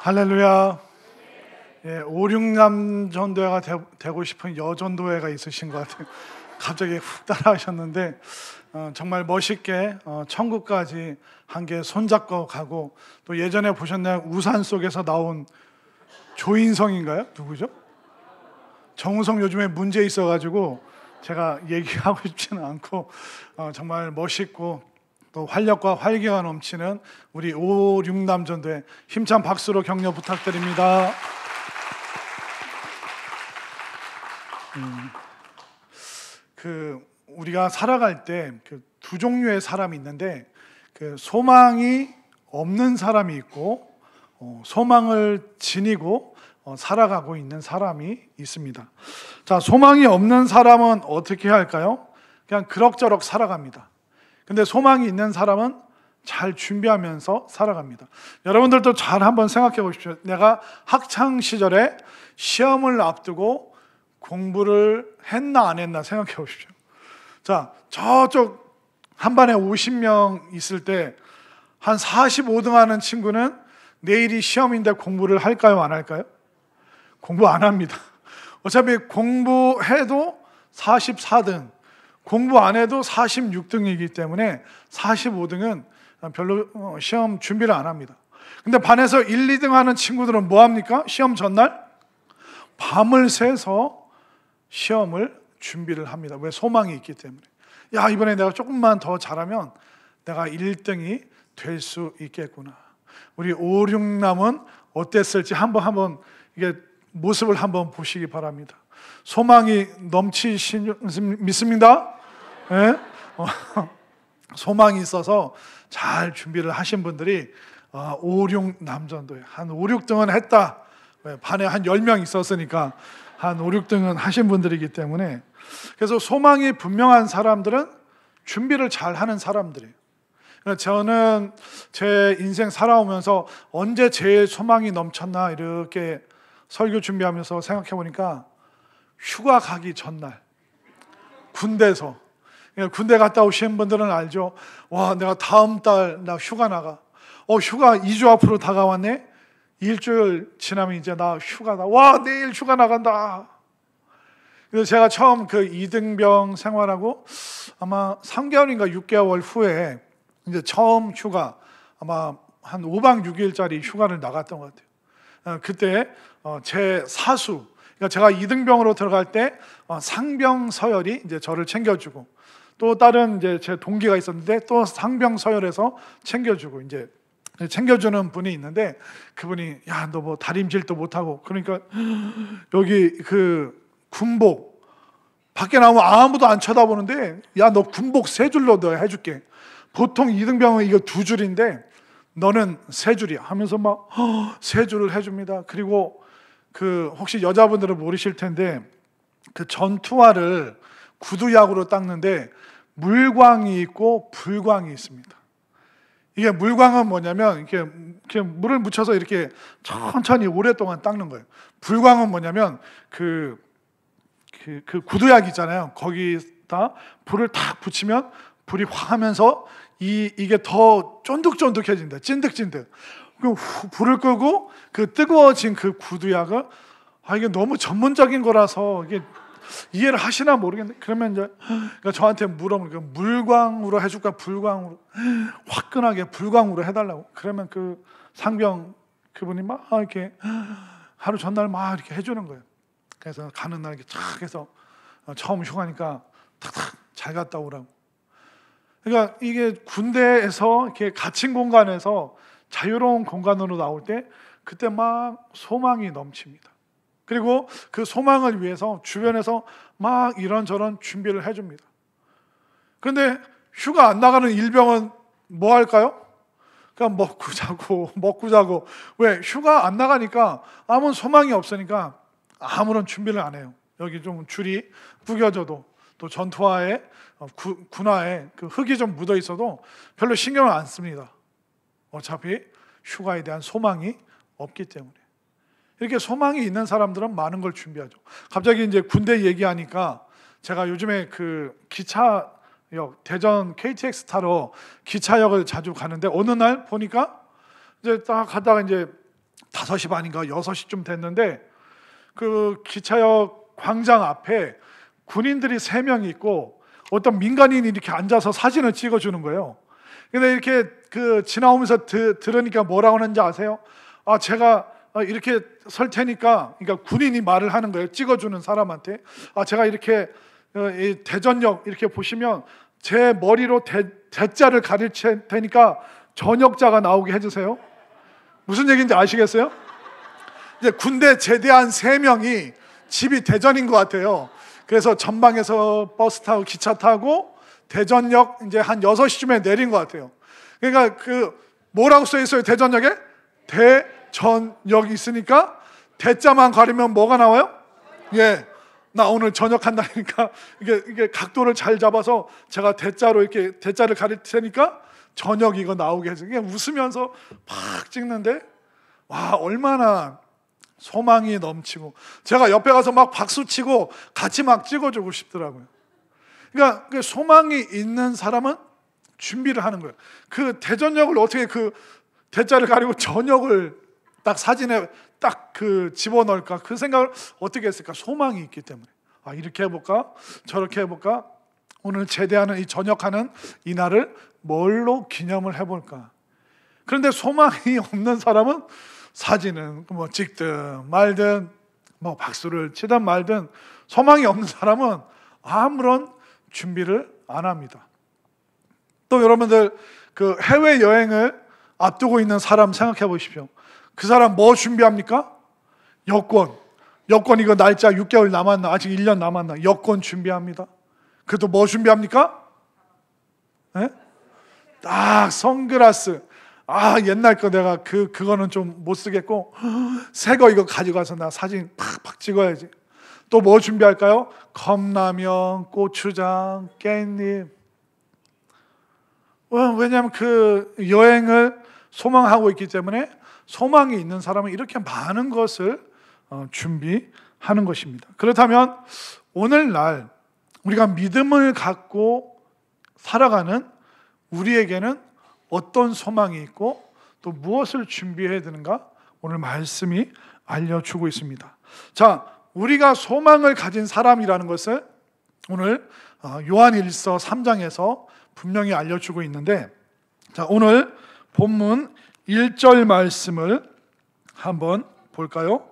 할렐루야. 예, 5, 6남 전도회가 되고 싶은 여전도회가 있으신 것 같아요. 갑자기 훅 따라하셨는데 정말 멋있게 천국까지 함께 손잡고 가고, 또 예전에 보셨나요? 우산 속에서 나온 조인성인가요? 누구죠? 정우성 요즘에 문제 있어가지고 제가 얘기하고 싶지는 않고, 정말 멋있고 또 활력과 활기가 넘치는 우리 5, 6남 전도회 힘찬 박수로 격려 부탁드립니다. 우리가 살아갈 때 두 종류의 사람이 있는데, 소망이 없는 사람이 있고 소망을 지니고 살아가고 있는 사람이 있습니다. 자, 소망이 없는 사람은 어떻게 할까요? 그냥 그럭저럭 살아갑니다. 근데 소망이 있는 사람은 잘 준비하면서 살아갑니다. 여러분들도 잘 한번 생각해 보십시오. 내가 학창 시절에 시험을 앞두고 공부를 했나 안 했나 생각해 보십시오. 자, 저쪽 한 반에 50명 있을 때 한 45등 하는 친구는 내일이 시험인데 공부를 할까요, 안 할까요? 공부 안 합니다. 어차피 공부해도 44등, 공부 안 해도 46등이기 때문에 45등은 별로 시험 준비를 안 합니다. 근데 반에서 1, 2등 하는 친구들은 뭐 합니까? 시험 전날 밤을 새서 시험을 준비를 합니다. 왜? 소망이 있기 때문에. 야, 이번에 내가 조금만 더 잘하면 내가 1등이 될 수 있겠구나. 우리 5, 6남은 어땠을지 한번 이게 모습을 한번 보시기 바랍니다. 소망이 넘치신 믿습니다. 네? 소망이 있어서 잘 준비를 하신 분들이 5, 6남전도에 한 5, 6등은 했다. 반에 한 10명 있었으니까 한 5, 6등은 하신 분들이기 때문에, 그래서 소망이 분명한 사람들은 준비를 잘 하는 사람들이에요. 저는 제 인생 살아오면서 언제 제일 소망이 넘쳤나 이렇게 설교 준비하면서 생각해 보니까, 휴가 가기 전날 군대에서, 군대 갔다 오신 분들은 알죠? 와, 내가 다음 달 나 휴가 나가. 휴가 2주 앞으로 다가왔네. 일주일 지나면 이제 나 휴가다. 와, 내일 휴가 나간다. 그래서 제가 처음 그 이등병 생활하고 아마 3개월인가 6개월 후에 이제 처음 휴가, 아마 한 5박 6일짜리 휴가를 나갔던 것 같아요. 그때 제 사수, 그러니까 제가 이등병으로 들어갈 때 상병 서열이 이제 저를 챙겨주고, 또 다른 이제 제 동기가 있었는데 또 상병 서열에서 챙겨주고, 이제 챙겨주는 분이 있는데, 그분이 야, 너 뭐 다림질도 못하고, 그러니까 여기 그 군복 밖에 나오면 아무도 안 쳐다보는데, 야, 너 군복 3줄로 너 해줄게. 보통 이등병은 이거 2줄인데 너는 3줄이야 하면서 막 3줄을 해줍니다. 그리고 혹시 여자분들은 모르실 텐데, 전투화를 구두약으로 닦는데 물광이 있고 불광이 있습니다. 이게 물광은 뭐냐면 이렇게 물을 묻혀서 이렇게 천천히 오랫동안 닦는 거예요. 불광은 뭐냐면 그 구두약 있잖아요. 거기다 불을 탁 붙이면 불이 확 하면서 이게 더 쫀득쫀득해진다. 찐득찐득. 그럼 불을 끄고 그 뜨거워진 그 구두약을, 이게 너무 전문적인 거라서 이게 이해를 하시나 모르겠는데, 그러면 이제 그러니까 저한테 물어보니까 물광으로 해줄까 불광으로, 화끈하게 불광으로 해달라고. 그러면 그 상병 그분이 막 이렇게 하루 전날 막 이렇게 해주는 거예요. 그래서 가는 날 이렇게 쫙 해서 처음 휴가니까 탁탁 잘 갔다 오라고. 그러니까 이게 군대에서 이렇게 갇힌 공간에서 자유로운 공간으로 나올 때 그때 막 소망이 넘칩니다. 그리고 그 소망을 위해서 주변에서 막 이런저런 준비를 해줍니다. 그런데 휴가 안 나가는 일병은 뭐 할까요? 그냥 먹고 자고. 왜? 휴가 안 나가니까 아무 소망이 없으니까 아무런 준비를 안 해요. 여기 좀 줄이 구겨져도, 또 전투화에 군화에 그 흙이 좀 묻어 있어도 별로 신경을 안 씁니다. 어차피 휴가에 대한 소망이 없기 때문에. 이렇게 소망이 있는 사람들은 많은 걸 준비하죠. 갑자기 이제 군대 얘기하니까, 제가 요즘에 그 기차역, 대전 KTX 타러 기차역을 자주 가는데, 어느 날 보니까 이제 딱 가다가 이제 5시 반인가 6시쯤 됐는데 그 기차역 광장 앞에 군인들이 3명이 있고 어떤 민간인이 이렇게 앉아서 사진을 찍어주는 거예요. 근데 이렇게 그 지나오면서 들으니까 뭐라고 하는지 아세요? 제가 이렇게 설 테니까, 그러니까 군인이 말을 하는 거예요. 찍어주는 사람한테. 제가 이렇게 이 대전역 이렇게 보시면 제 머리로 대자를 가릴 테니까 전역자가 나오게 해주세요. 무슨 얘기인지 아시겠어요? 이제 군대 제대한 3명이 집이 대전인 것 같아요. 그래서 전방에서 버스 타고 기차 타고 대전역 이제 한 6시쯤에 내린 것 같아요. 그러니까 그 뭐라고 써 있어요? 대전역에? 대전역이 있으니까 대자만 가리면 뭐가 나와요? 예, 나 오늘 전역한다니까 이게 각도를 잘 잡아서 제가 대자로 이렇게 대자를 가릴 테니까 전역 이거 나오게 해서 그냥 웃으면서 팍 찍는데 와, 얼마나 소망이 넘치고 제가 옆에 가서 막 박수치고 같이 막 찍어주고 싶더라고요. 그러니까 그 소망이 있는 사람은 준비를 하는 거예요. 그 대전역을 어떻게 그 대자를 가리고 전역을 딱 사진에 딱 그 집어넣을까, 그 생각을 어떻게 했을까? 소망이 있기 때문에 이렇게 해볼까, 저렇게 해볼까, 오늘 제대하는 이 전역하는 이 날을 뭘로 기념을 해볼까. 그런데 소망이 없는 사람은 사진은 뭐 찍든 말든 뭐 박수를 치든 말든 소망이 없는 사람은 아무런 준비를 안 합니다. 또 여러분들 그 해외 여행을 앞두고 있는 사람 생각해 보십시오. 그 사람 뭐 준비합니까? 여권 이거 날짜 6개월 남았나, 아직 1년 남았나, 여권 준비합니다. 그래도 뭐 준비합니까? 네? 딱 선글라스. 옛날 거 내가 그거는 좀 못 쓰겠고 새 거 이거 가져가서 나 사진 팍팍 찍어야지. 또 뭐 준비할까요? 컵라면, 고추장, 깻잎. 왜냐하면 그 여행을 소망하고 있기 때문에 소망이 있는 사람은 이렇게 많은 것을 준비하는 것입니다. 그렇다면 오늘날 우리가 믿음을 갖고 살아가는 우리에게는 어떤 소망이 있고 또 무엇을 준비해야 되는가? 오늘 말씀이 알려주고 있습니다. 자, 우리가 소망을 가진 사람이라는 것을 오늘 요한일서 3장에서 분명히 알려주고 있는데, 자, 오늘 본문 1절 말씀을 한번 볼까요?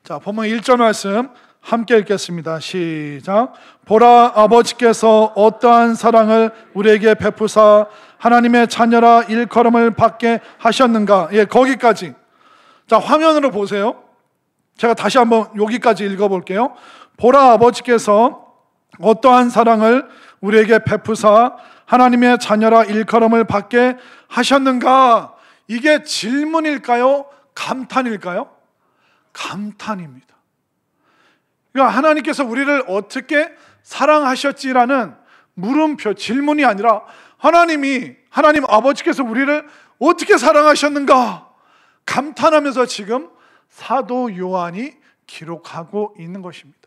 자, 본문 1절 말씀 함께 읽겠습니다. 시작. 보라, 아버지께서 어떠한 사랑을 우리에게 베푸사 하나님의 자녀라 일컬음을 받게 하셨는가. 예, 거기까지. 자, 화면으로 보세요. 제가 다시 한번 여기까지 읽어볼게요. 보라, 아버지께서 어떠한 사랑을 우리에게 베푸사 하나님의 자녀라 일컬음을 받게 하셨는가. 이게 질문일까요? 감탄일까요? 감탄입니다. 그러니까 하나님께서 우리를 어떻게 사랑하셨지라는 물음표, 질문이 아니라 하나님 아버지께서 우리를 어떻게 사랑하셨는가 감탄하면서 지금 사도 요한이 기록하고 있는 것입니다.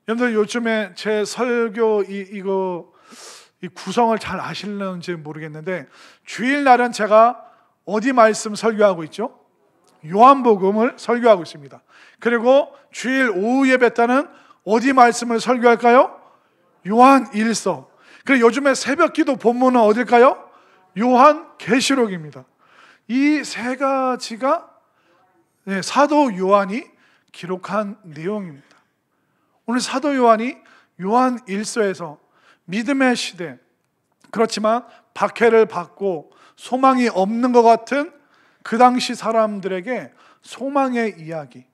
여러분들 요즘에 제 설교 이 구성을 잘 아실는지 모르겠는데 주일날은 제가 어디 말씀 설교하고 있죠? 요한복음을 설교하고 있습니다. 그리고 주일 오후 예배 때는 어디 말씀을 설교할까요? 요한일서. 그리고 요즘에 새벽기도 본문은 어딜까요? 요한계시록입니다. 이 세 가지가 사도 요한이 기록한 내용입니다. 오늘 사도 요한이 요한일서에서 믿음의 시대, 그렇지만 박해를 받고 소망이 없는 것 같은 그 당시 사람들에게 소망의 이야기,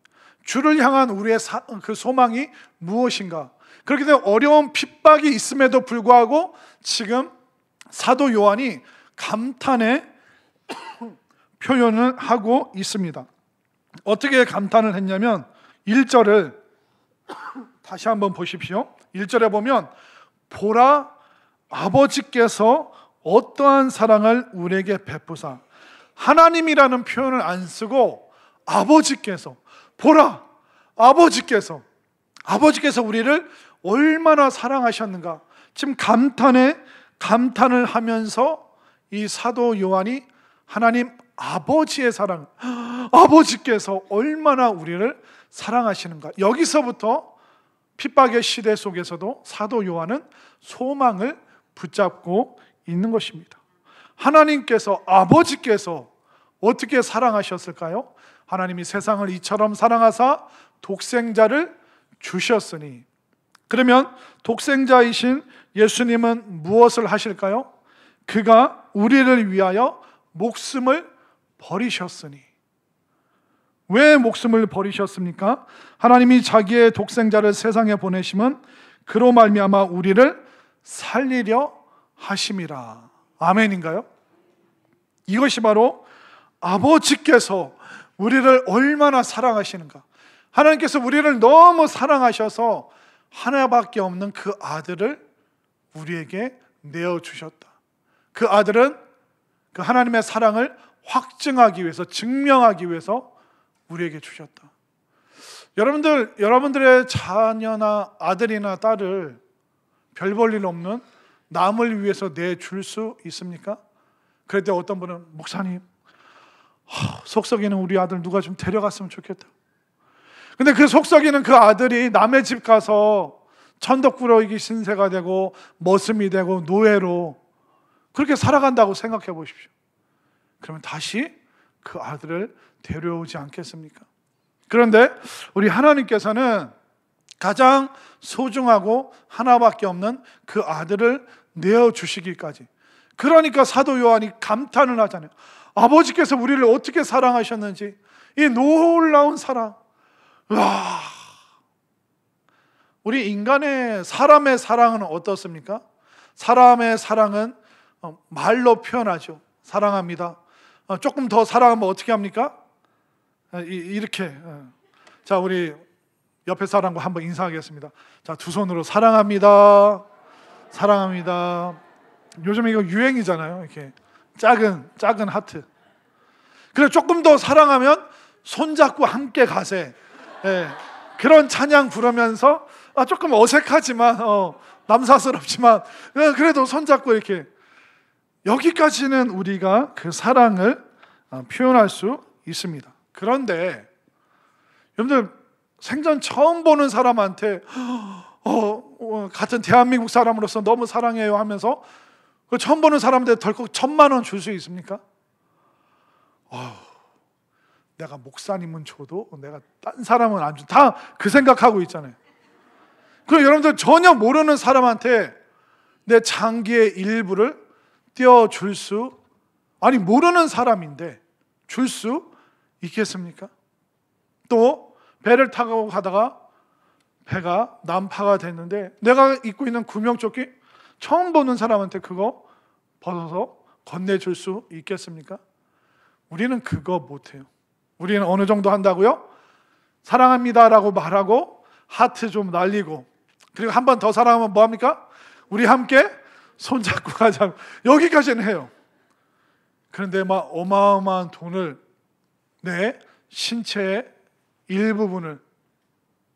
주를 향한 우리의 그 소망이 무엇인가, 그렇게 되면 어려운 핍박이 있음에도 불구하고 지금 사도 요한이 감탄의 표현을 하고 있습니다. 어떻게 감탄을 했냐면 1절을 다시 한번 보십시오. 1절에 보면 보라, 아버지께서 어떠한 사랑을 우리에게 베푸사. 하나님이라는 표현을 안 쓰고 아버지께서, 보라, 아버지께서 우리를 얼마나 사랑하셨는가. 지금 감탄을 하면서 이 사도 요한이 하나님 아버지의 사랑, 아버지께서 얼마나 우리를 사랑하시는가. 여기서부터 핍박의 시대 속에서도 사도 요한은 소망을 붙잡고 있는 것입니다. 하나님께서, 아버지께서 어떻게 사랑하셨을까요? 하나님이 세상을 이처럼 사랑하사 독생자를 주셨으니. 그러면 독생자이신 예수님은 무엇을 하실까요? 그가 우리를 위하여 목숨을 버리셨으니. 왜 목숨을 버리셨습니까? 하나님이 자기의 독생자를 세상에 보내심은 그로 말미암아 우리를 살리려 하심이라. 아멘인가요? 이것이 바로 아버지께서 우리를 얼마나 사랑하시는가. 하나님께서 우리를 너무 사랑하셔서 하나밖에 없는 그 아들을 우리에게 내어주셨다. 그 아들은 그 하나님의 사랑을 확증하기 위해서, 증명하기 위해서 우리에게 주셨다. 여러분들의 자녀나 아들이나 딸을 별 볼 일 없는 남을 위해서 내줄 수 있습니까? 그럴 때 어떤 분은, 목사님, 속썩이는 우리 아들 누가 좀 데려갔으면 좋겠다. 근데 그 속썩이는 그 아들이 남의 집 가서 천덕꾸러기 신세가 되고 머슴이 되고 노예로 그렇게 살아간다고 생각해 보십시오. 그러면 다시 그 아들을 데려오지 않겠습니까? 그런데 우리 하나님께서는 가장 소중하고 하나밖에 없는 그 아들을 내어주시기까지. 그러니까 사도 요한이 감탄을 하잖아요. 아버지께서 우리를 어떻게 사랑하셨는지, 이 놀라운 사랑. 와, 우리 인간의, 사람의 사랑은 어떻습니까? 사람의 사랑은 말로 표현하죠. 사랑합니다. 조금 더 사랑하면 어떻게 합니까? 이렇게. 자, 우리 옆에 사람과 한번 인사하겠습니다. 자, 두 손으로 사랑합니다. 사랑합니다. 요즘 이거 유행이잖아요. 이렇게 작은 하트. 그래, 조금 더 사랑하면 손잡고 함께 가세. 네, 그런 찬양 부르면서 조금 어색하지만 남사스럽지만 그래도 손잡고 이렇게. 여기까지는 우리가 그 사랑을 표현할 수 있습니다. 그런데 여러분들, 생전 처음 보는 사람한테 같은 대한민국 사람으로서 너무 사랑해요 하면서 그 처음 보는 사람한테 덜컥 1,000만 원 줄 수 있습니까? 내가 목사님은 줘도 내가 딴 사람은 안 줘. 다 그 생각하고 있잖아요. 그럼 여러분들, 전혀 모르는 사람한테 내 장기의 일부를 떼어줄 수, 아니 모르는 사람인데 줄 수 있겠습니까? 또 배를 타고 가다가 배가 난파가 됐는데 내가 입고 있는 구명조끼 처음 보는 사람한테 그거 벗어서 건네줄 수 있겠습니까? 우리는 그거 못해요. 우리는 어느 정도 한다고요? 사랑합니다라고 말하고 하트 좀 날리고, 그리고 한 번 더 사랑하면 뭐합니까? 우리 함께 손잡고 가자. 여기까지는 해요. 그런데 막 어마어마한 돈을, 내 신체의 일부분을,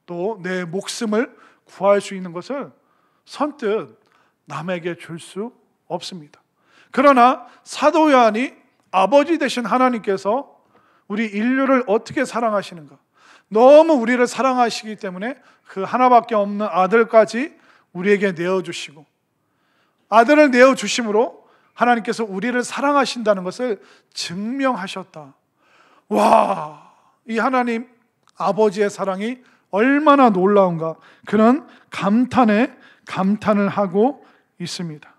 또 내 목숨을 구할 수 있는 것을 선뜻 남에게 줄 수 없습니다. 그러나 사도 요한이 아버지 되신 하나님께서 우리 인류를 어떻게 사랑하시는가, 너무 우리를 사랑하시기 때문에 그 하나밖에 없는 아들까지 우리에게 내어주시고, 아들을 내어주심으로 하나님께서 우리를 사랑하신다는 것을 증명하셨다. 와, 이 하나님 아버지의 사랑이 얼마나 놀라운가, 그런 감탄을 하고 있습니다.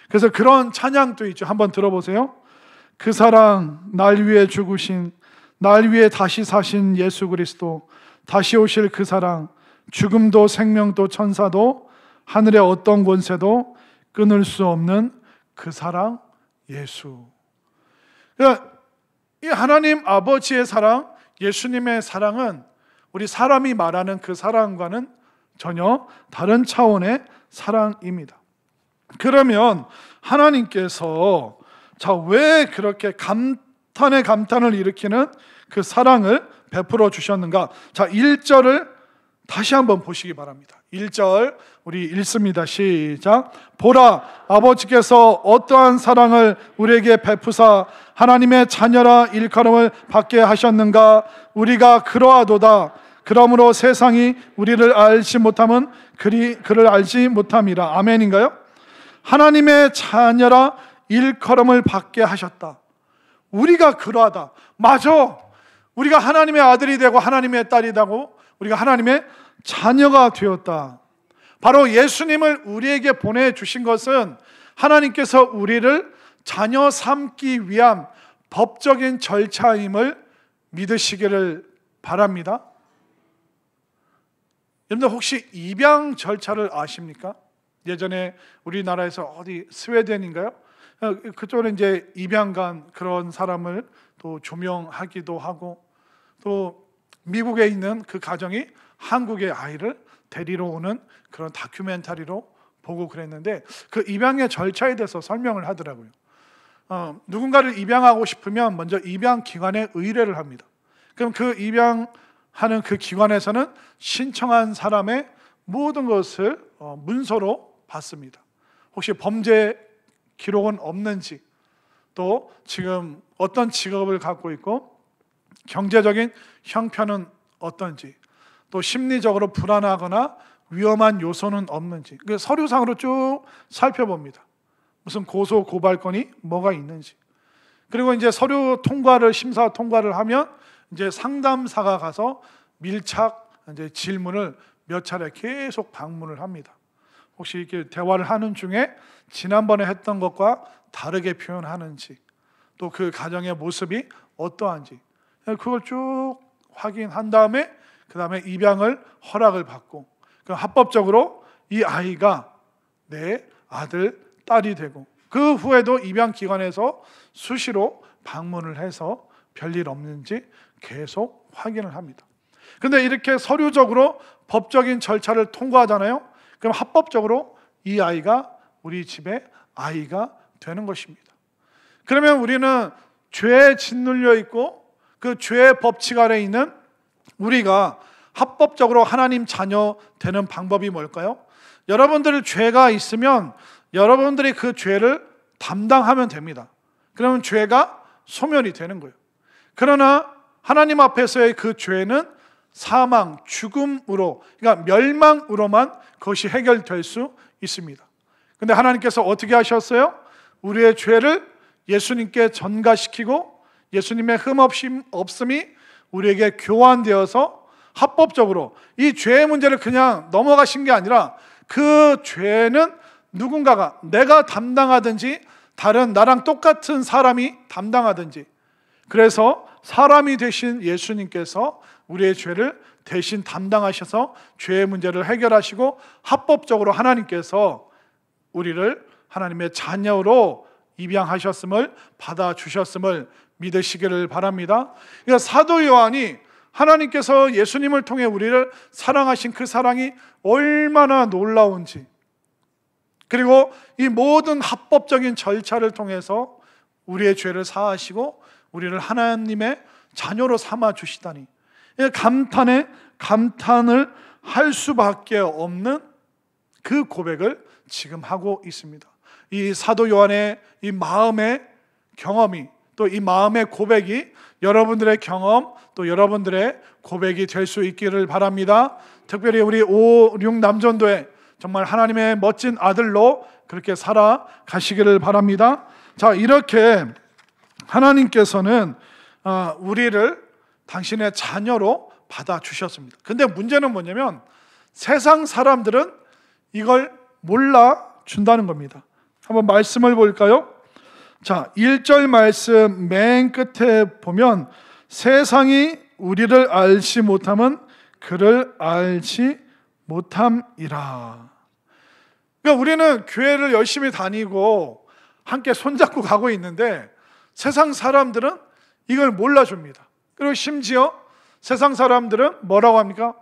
그래서 그런 찬양도 있죠. 한번 들어보세요. 그 사랑, 날 위해 죽으신, 날 위해 다시 사신 예수 그리스도, 다시 오실 그 사랑, 죽음도 생명도 천사도 하늘의 어떤 권세도 끊을 수 없는 그 사랑 예수. 그러니까 이 하나님 아버지의 사랑, 예수님의 사랑은 우리 사람이 말하는 그 사랑과는 전혀 다른 차원의 사랑입니다. 그러면 하나님께서 왜 그렇게 감탄을 일으키는 그 사랑을 베풀어 주셨는가? 1절을 다시 한번 보시기 바랍니다. 1절 우리 읽습니다. 시작. 보라, 아버지께서 어떠한 사랑을 우리에게 베푸사 하나님의 자녀라 일컬음을 받게 하셨는가? 우리가 그러하도다. 그러므로 세상이 우리를 알지 못함은 그를 알지 못함이라. 아멘인가요? 하나님의 자녀라 일컬음을 받게 하셨다. 우리가 그러하다. 맞아. 우리가 하나님의 아들이 되고 하나님의 딸이 되고 우리가 하나님의 자녀가 되었다. 바로 예수님을 우리에게 보내주신 것은 하나님께서 우리를 자녀 삼기 위한 법적인 절차임을 믿으시기를 바랍니다. 여러분들 혹시 입양 절차를 아십니까? 예전에 우리나라에서 어디 스웨덴인가요? 그쪽은 이제 입양간 그런 사람을 또 조명하기도 하고, 또 미국에 있는 그 가정이 한국의 아이를 데리러 오는 그런 다큐멘터리로 보고 그랬는데, 그 입양의 절차에 대해서 설명을 하더라고요. 누군가를 입양하고 싶으면 먼저 입양기관에 의뢰를 합니다. 그럼 그 입양하는 그 기관에서는 신청한 사람의 모든 것을 문서로 받습니다. 혹시 범죄 기록은 없는지, 또 지금 어떤 직업을 갖고 있고 경제적인 형편은 어떤지, 또 심리적으로 불안하거나 위험한 요소는 없는지, 그 서류상으로 쭉 살펴봅니다. 무슨 고소 고발건이 뭐가 있는지. 그리고 이제 서류 통과를 심사 통과를 하면 이제 상담사가 가서 밀착 이제 질문을 몇 차례 계속 방문을 합니다. 혹시 이렇게 대화를 하는 중에 지난번에 했던 것과 다르게 표현하는지, 또 그 가정의 모습이 어떠한지, 그걸 쭉 확인한 다음에 그 다음에 입양을 허락을 받고, 합법적으로 이 아이가 내 아들, 딸이 되고, 그 후에도 입양기관에서 수시로 방문을 해서 별일 없는지 계속 확인을 합니다. 그런데 이렇게 서류적으로 법적인 절차를 통과하잖아요. 그럼 합법적으로 이 아이가 우리 집의 아이가 되는 것입니다. 그러면 우리는 죄에 짓눌려 있고 그 죄의 법칙 아래에 있는 우리가 합법적으로 하나님 자녀 되는 방법이 뭘까요? 여러분들 죄가 있으면 여러분들이 그 죄를 담당하면 됩니다. 그러면 죄가 소멸이 되는 거예요. 그러나 하나님 앞에서의 그 죄는 사망, 죽음으로, 그러니까 멸망으로만 그것이 해결될 수 있습니다. 근데 하나님께서 어떻게 하셨어요? 우리의 죄를 예수님께 전가시키고 예수님의 흠없음이 우리에게 교환되어서 합법적으로 이 죄의 문제를 그냥 넘어가신 게 아니라 그 죄는 누군가가, 내가 담당하든지 다른 나랑 똑같은 사람이 담당하든지, 그래서 사람이 되신 예수님께서 우리의 죄를 대신 담당하셔서 죄의 문제를 해결하시고 합법적으로 하나님께서 우리를 하나님의 자녀로 입양하셨음을 받아주셨음을 믿으시기를 바랍니다. 그러니까 사도 요한이 하나님께서 예수님을 통해 우리를 사랑하신 그 사랑이 얼마나 놀라운지, 그리고 이 모든 합법적인 절차를 통해서 우리의 죄를 사하시고 우리를 하나님의 자녀로 삼아 주시다니, 감탄을 할 수밖에 없는 그 고백을 지금 하고 있습니다. 이 사도 요한의 이 마음의 경험이, 또 이 마음의 고백이 여러분들의 경험, 또 여러분들의 고백이 될 수 있기를 바랍니다. 특별히 우리 5, 6 남전도에 정말 하나님의 멋진 아들로 그렇게 살아가시기를 바랍니다. 자, 이렇게 하나님께서는 우리를 당신의 자녀로 받아주셨습니다. 근데 문제는 뭐냐면 세상 사람들은 이걸 몰라준다는 겁니다. 한번 말씀을 볼까요? 자, 1절 말씀 맨 끝에 보면 세상이 우리를 알지 못함은 그를 알지 못함이라. 그러니까 우리는 교회를 열심히 다니고 함께 손잡고 가고 있는데 세상 사람들은 이걸 몰라줍니다. 그리고 심지어 세상 사람들은 뭐라고 합니까?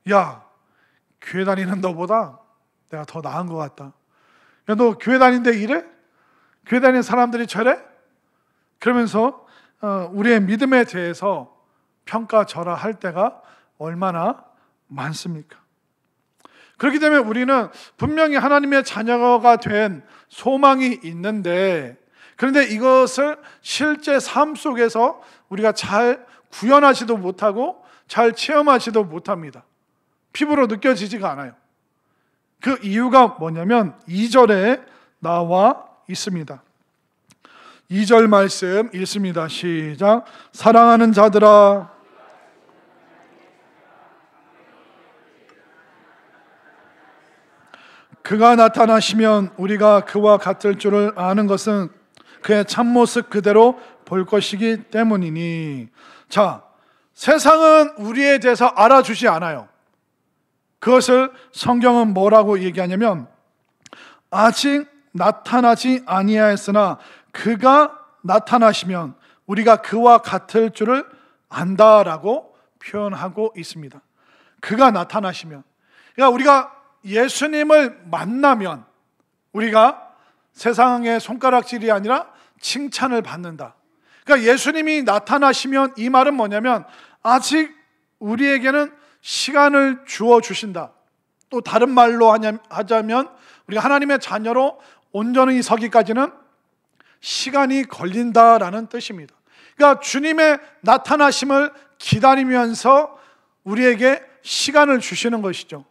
야, 교회 다니는 너보다 내가 더 나은 것 같다. 야, 너 교회 다니는데 이래? 교회 다니는 사람들이 저래? 그러면서 우리의 믿음에 대해서 평가절하할 때가 얼마나 많습니까? 그렇기 때문에 우리는 분명히 하나님의 자녀가 된 소망이 있는데 그런데 이것을 실제 삶 속에서 우리가 잘 구현하지도 못하고 잘 체험하지도 못합니다. 피부로 느껴지지가 않아요. 그 이유가 뭐냐면 2절에 나와 있습니다. 2절 말씀 읽습니다. 시작. 사랑하는 자들아, 그가 나타나시면 우리가 그와 같을 줄을 아는 것은 그의 참모습 그대로 볼 것이기 때문이니. 자, 세상은 우리에 대해서 알아주지 않아요. 그것을 성경은 뭐라고 얘기하냐면 아직 나타나지 아니하였으나 그가 나타나시면 우리가 그와 같을 줄을 안다라고 표현하고 있습니다. 그가 나타나시면, 그러니까 우리가 예수님을 만나면 우리가 세상의 손가락질이 아니라 칭찬을 받는다. 그러니까 예수님이 나타나시면 이 말은 뭐냐면 아직 우리에게는 시간을 주어 주신다. 또 다른 말로 하자면 우리가 하나님의 자녀로 온전히 서기까지는 시간이 걸린다라는 뜻입니다. 그러니까 주님의 나타나심을 기다리면서 우리에게 시간을 주시는 것이죠.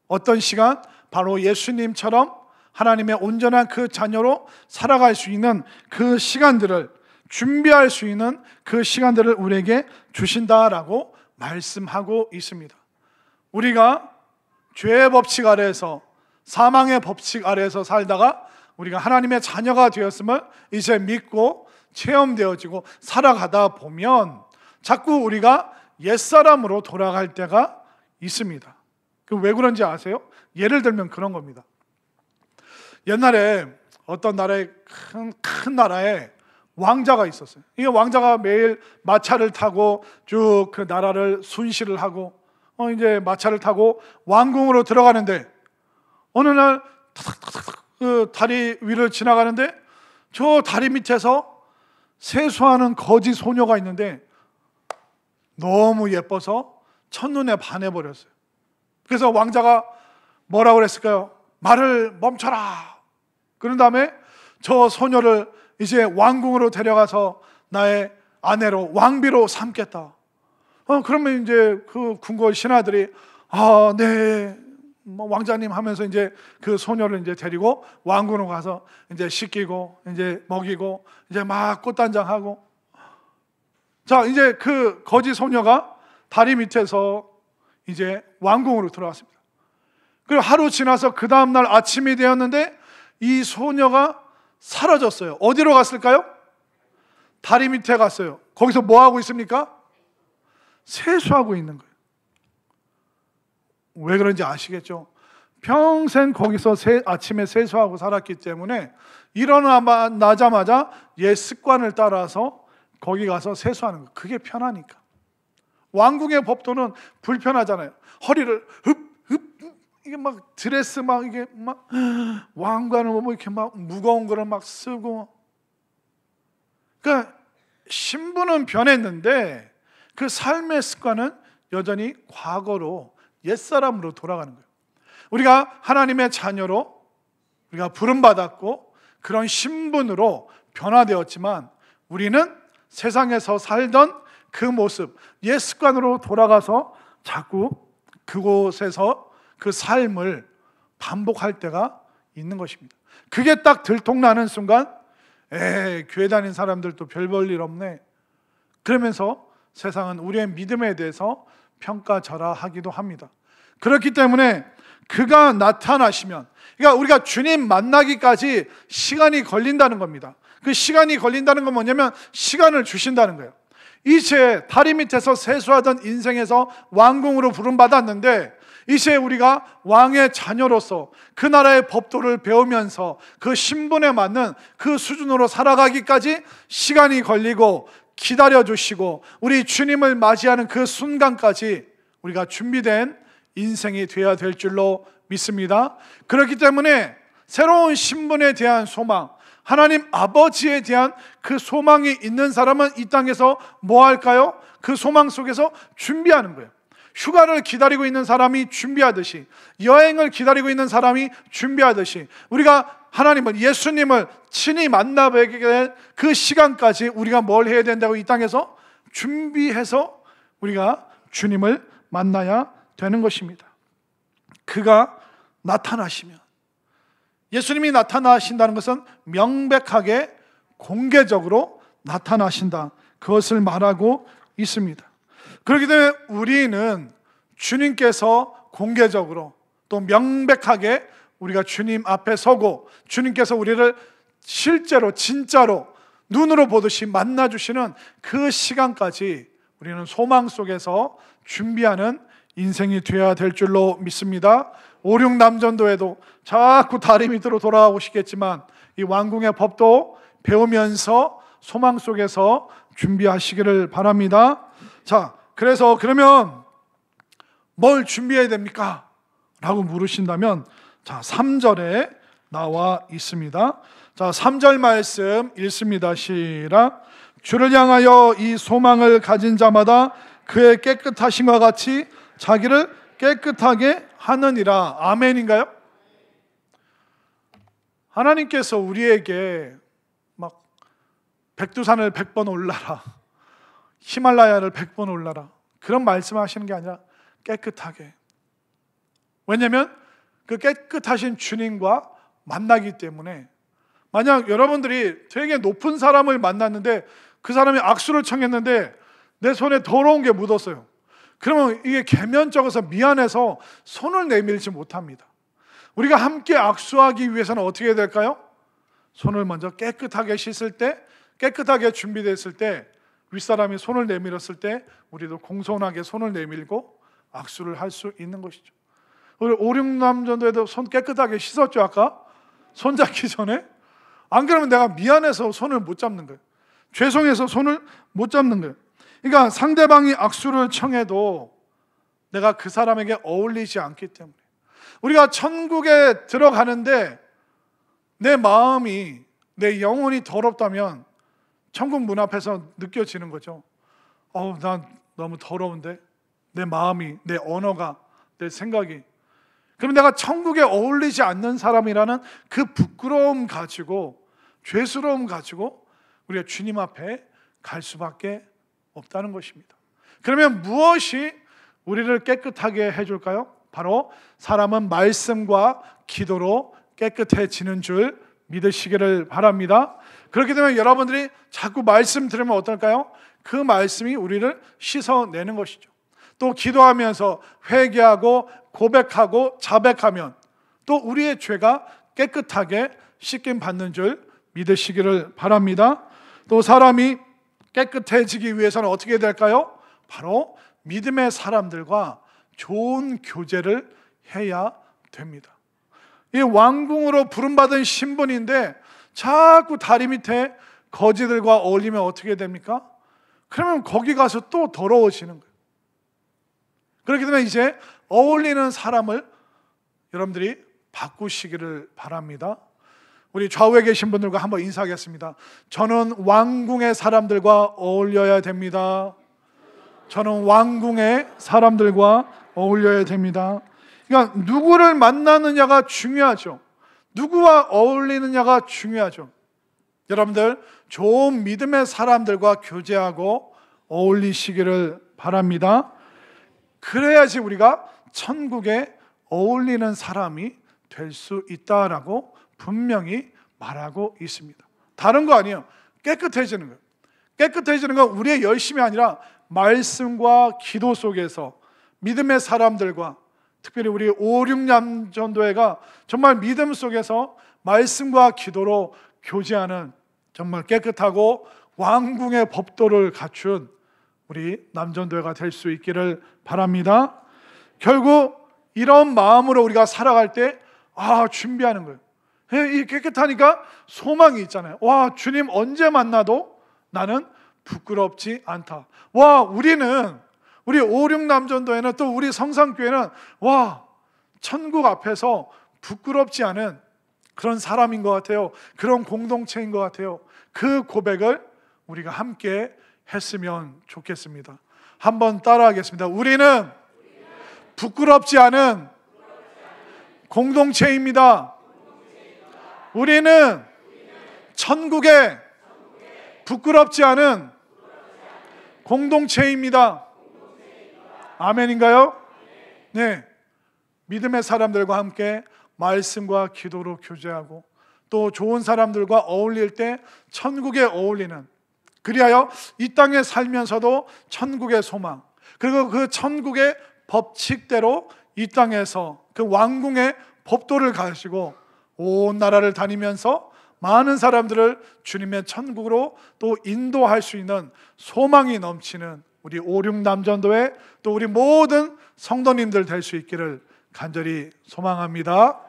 어떤 시간? 바로 예수님처럼 하나님의 온전한 그 자녀로 살아갈 수 있는 그 시간들을, 준비할 수 있는 그 시간들을 우리에게 주신다라고 말씀하고 있습니다. 우리가 죄의 법칙 아래에서, 사망의 법칙 아래에서 살다가 우리가 하나님의 자녀가 되었음을 이제 믿고 체험되어지고 살아가다 보면 자꾸 우리가 옛사람으로 돌아갈 때가 있습니다. 왜 그런지 아세요? 예를 들면 그런 겁니다. 옛날에 어떤 나라에 큰 나라에 왕자가 있었어요. 이 왕자가 매일 마차를 타고 쭉 그 나라를 순시를 하고 이제 마차를 타고 왕궁으로 들어가는데 어느 날 그 다리 위를 지나가는데 저 다리 밑에서 세수하는 거지 소녀가 있는데 너무 예뻐서 첫눈에 반해버렸어요. 그래서 왕자가 뭐라고 그랬을까요? 말을 멈춰라. 그런 다음에 저 소녀를 이제 왕궁으로 데려가서 나의 아내로, 왕비로 삼겠다. 그러면 이제 그 궁궐 신하들이 네, 왕자님 하면서 이제 그 소녀를 이제 데리고 왕궁으로 가서 이제 씻기고 이제 먹이고 이제 막 꽃단장하고. 자, 이제 그 거지 소녀가 다리 밑에서 이제 왕궁으로 들어왔습니다. 그리고 하루 지나서 그 다음날 아침이 되었는데 이 소녀가 사라졌어요. 어디로 갔을까요? 다리 밑에 갔어요. 거기서 뭐 하고 있습니까? 세수하고 있는 거예요. 왜 그런지 아시겠죠? 평생 거기서 아침에 세수하고 살았기 때문에 일어나자마자 옛 습관을 따라서 거기 가서 세수하는 거예요. 그게 편하니까. 왕궁의 법도는 불편하잖아요. 허리를 이게 막 드레스 막 이게 막 왕관을 뭐 이렇게 막 무거운 거를 막 쓰고. 그러니까 신분은 변했는데 그 삶의 습관은 여전히 과거로 옛사람으로 돌아가는 거예요. 우리가 하나님의 자녀로 우리가 부름받았고 그런 신분으로 변화되었지만 우리는 세상에서 살던 그 모습, 옛 습관으로 돌아가서 자꾸 그곳에서 그 삶을 반복할 때가 있는 것입니다. 그게 딱 들통나는 순간 교회 다니는 사람들도 별 볼 일 없네. 그러면서 세상은 우리의 믿음에 대해서 평가절하하기도 합니다. 그렇기 때문에 그가 나타나시면, 그러니까 우리가 주님 만나기까지 시간이 걸린다는 겁니다. 그 시간이 걸린다는 건 뭐냐면 시간을 주신다는 거예요. 이제 다리 밑에서 세수하던 인생에서 왕궁으로 부름받았는데 이제 우리가 왕의 자녀로서 그 나라의 법도를 배우면서 그 신분에 맞는 그 수준으로 살아가기까지 시간이 걸리고 기다려주시고 우리 주님을 맞이하는 그 순간까지 우리가 준비된 인생이 되어야 될 줄로 믿습니다. 그렇기 때문에 새로운 신분에 대한 소망, 하나님 아버지에 대한 그 소망이 있는 사람은 이 땅에서 뭐 할까요? 그 소망 속에서 준비하는 거예요. 휴가를 기다리고 있는 사람이 준비하듯이, 여행을 기다리고 있는 사람이 준비하듯이, 우리가 하나님을, 예수님을 친히 만나뵙게 될 그 시간까지 우리가 뭘 해야 된다고? 이 땅에서 준비해서 우리가 주님을 만나야 되는 것입니다. 그가 나타나시면, 예수님이 나타나신다는 것은 명백하게 공개적으로 나타나신다, 그것을 말하고 있습니다. 그렇기 때문에 우리는 주님께서 공개적으로 또 명백하게 우리가 주님 앞에 서고 주님께서 우리를 실제로 진짜로 눈으로 보듯이 만나주시는 그 시간까지 우리는 소망 속에서 준비하는 인생이 되어야 될 줄로 믿습니다. 5, 6 남전도에도 자꾸 다리 밑으로 돌아오시겠지만 이 왕궁의 법도 배우면서 소망 속에서 준비하시기를 바랍니다. 자, 그래서 그러면 뭘 준비해야 됩니까? 라고 물으신다면, 자, 3절에 나와 있습니다. 자, 3절 말씀 읽습니다. 시작. 주를 향하여 이 소망을 가진 자마다 그의 깨끗하심과 같이 자기를 깨끗하게 하느니라. 아멘인가요? 하나님께서 우리에게 막 백두산을 100번 올라라, 히말라야를 100번 올라라, 그런 말씀하시는 게 아니라 깨끗하게. 왜냐하면 그 깨끗하신 주님과 만나기 때문에. 만약 여러분들이 되게 높은 사람을 만났는데 그 사람이 악수를 청했는데 내 손에 더러운 게 묻었어요. 그러면 이게 계면적어서 미안해서 손을 내밀지 못합니다. 우리가 함께 악수하기 위해서는 어떻게 해야 될까요? 손을 먼저 깨끗하게 씻을 때, 깨끗하게 준비됐을 때, 윗사람이 손을 내밀었을 때 우리도 공손하게 손을 내밀고 악수를 할 수 있는 것이죠. 우리 5, 6 남전도에도 손 깨끗하게 씻었죠. 아까 손잡기 전에. 안 그러면 내가 미안해서 손을 못 잡는 거예요. 죄송해서 손을 못 잡는 거예요. 그러니까 상대방이 악수를 청해도 내가 그 사람에게 어울리지 않기 때문에. 우리가 천국에 들어가는데 내 마음이, 내 영혼이 더럽다면 천국 문 앞에서 느껴지는 거죠. 난 너무 더러운데, 내 마음이, 내 언어가, 내 생각이. 그럼 내가 천국에 어울리지 않는 사람이라는 그 부끄러움 가지고, 죄스러움 가지고 우리가 주님 앞에 갈 수밖에 없다는 것입니다. 그러면 무엇이 우리를 깨끗하게 해줄까요? 바로 사람은 말씀과 기도로 깨끗해지는 줄 믿으시기를 바랍니다. 그렇기 때문에 여러분들이 자꾸 말씀 들으면 어떨까요? 그 말씀이 우리를 씻어내는 것이죠. 또 기도하면서 회개하고 고백하고 자백하면 또 우리의 죄가 깨끗하게 씻김 받는 줄 믿으시기를 바랍니다. 또 사람이 깨끗해지기 위해서는 어떻게 될까요? 바로 믿음의 사람들과 좋은 교제를 해야 됩니다. 이 왕궁으로 부름받은 신분인데 자꾸 다리 밑에 거지들과 어울리면 어떻게 됩니까? 그러면 거기 가서 또 더러워지는 거예요. 그렇기 때문에 이제 어울리는 사람을 여러분들이 바꾸시기를 바랍니다. 우리 좌우에 계신 분들과 한번 인사하겠습니다. 저는 왕궁의 사람들과 어울려야 됩니다. 저는 왕궁의 사람들과 어울려야 됩니다. 그러니까 누구를 만나느냐가 중요하죠. 누구와 어울리느냐가 중요하죠. 여러분들 좋은 믿음의 사람들과 교제하고 어울리시기를 바랍니다. 그래야지 우리가 천국에 어울리는 사람이 될 수 있다라고 분명히 말하고 있습니다. 다른 거 아니에요. 깨끗해지는 거예요. 깨끗해지는 건 우리의 열심이 아니라 말씀과 기도 속에서 믿음의 사람들과, 특별히 우리 5, 6년 전도회가 정말 믿음 속에서 말씀과 기도로 교제하는 정말 깨끗하고 왕궁의 법도를 갖춘 우리 남전도회가 될 수 있기를 바랍니다. 결국 이런 마음으로 우리가 살아갈 때 준비하는 거예요. 이 깨끗하니까 소망이 있잖아요. 주님 언제 만나도 나는 부끄럽지 않다. 우리 5, 6 남전도회는, 또 우리 성산교회는 천국 앞에서 부끄럽지 않은 그런 사람인 것 같아요. 그런 공동체인 것 같아요. 그 고백을 우리가 함께 했으면 좋겠습니다. 한번 따라하겠습니다. 우리는 부끄럽지 않은 공동체입니다. 우리는 천국에 부끄럽지 않은 공동체입니다. 아멘인가요? 네. 믿음의 사람들과 함께 말씀과 기도로 교제하고 또 좋은 사람들과 어울릴 때 천국에 어울리는, 그리하여 이 땅에 살면서도 천국의 소망, 그리고 그 천국의 법칙대로 이 땅에서 그 왕궁의 법도를 가지고 온 나라를 다니면서 많은 사람들을 주님의 천국으로 또 인도할 수 있는 소망이 넘치는 우리 5-6남전도회 또 우리 모든 성도님들 될 수 있기를 간절히 소망합니다.